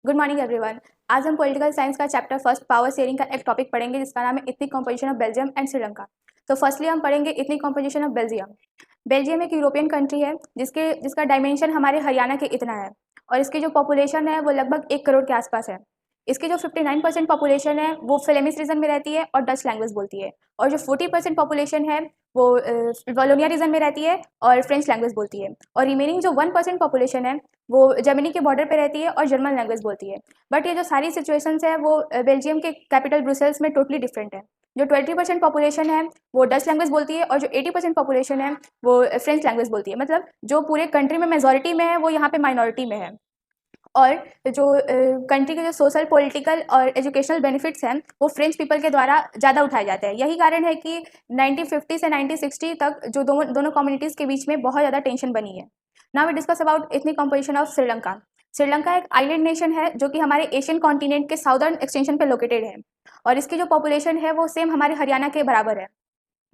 Good morning everyone. आज हम political science का चैप्टर फर्स्ट पावर शेयरिंग का एक टॉपिक पढ़ेंगे जिसका नाम है ethnic composition of Belgium and Sri Lanka. तो फर्स्टली हम पढ़ेंगे ethnic composition of Belgium. Belgium एक यूरोपियन कंट्री है जिसका डायमेंशन हमारे हरियाणा के इतना है और इसकी जो पॉपुलेशन है वो लगभग 1 करोड़ के आसपास है। इसकी जो 59% पॉपुलेशन है वो फ्लेमिश रीजन में रहती है और डच लैंग्वेज बोलती है, और जो 40% पॉपुलेशन है वो वॉलोनिया रीजन में रहती है और फ्रेंच लैंग्वेज बोलती है, और रिमेनिंग जो 1% पॉपुलेशन है वो जर्मनी के बॉर्डर पे रहती है और जर्मन लैंग्वेज बोलती है। बट ये जो सारी सिचुएशंस है वो बेल्जियम के कैपिटल ब्रुसेल्स में टोटली डिफरेंट है। जो 20% पॉपुलेशन है वो डच लैंग्वेज बोलती है और जो 80% पॉपुलेशन है वो फ्रेंच लैंग्वेज बोलती है। मतलब जो पूरे कंट्री में मेजॉरिटी में है वो यहाँ पे माइनॉरिटी में है। और जो कंट्री के जो सोशल पॉलिटिकल और एजुकेशनल बेनिफिट्स हैं वो फ्रेंच पीपल के द्वारा ज़्यादा उठाए जाते हैं। यही कारण है कि 1950 से 1960 तक जो दोनों कम्युनिटीज़ के बीच में बहुत ज़्यादा टेंशन बनी है। Now we discuss about ethnic composition of Sri Lanka. Sri Lanka एक आइलैंड नेशन है जो कि हमारे एशियन कॉन्टिनेंट के साउदर्न एक्सटेंशन पे लोकेटेड है, और इसकी जो पॉपुलेशन है वो सेम हमारे हरियाणा के बराबर है।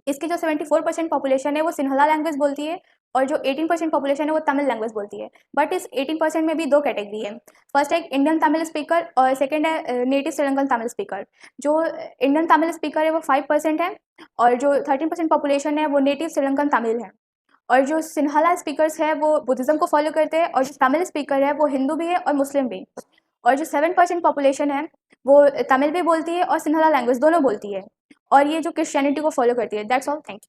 इसकी जो 74% पॉपुलेशन है वो सिन्हला लैंग्वेज बोलती है और जो 18% पॉपुलेशन है वो तमिल लैंग्वेज बोलती है। बट इस 18% में भी दो कैटेगरी है। फर्स्ट है इंडियन तमिल स्पीकर और सेकंड है नेटिव श्रीलंकन तमिल स्पीकर। जो इंडियन तमिल स्पीकर है वो 5% है और जो 13% पॉपुलेशन है वो नेटिव श्रीलंकन तमिल है। और जो सिन्हाला स्पीकर्स है वो बुद्धिज्म को फॉलो करते हैं, और जो तमिल स्पीकर है वो हिंदू भी है और मुस्लिम भी। और जो 7% पॉपुलेशन है वो तमिल भी बोलती है और सिन्हाला लैंग्वेज दोनों बोलती है, और ये जो क्रिश्चियनिटी को फॉलो करती है। That's all, thank you.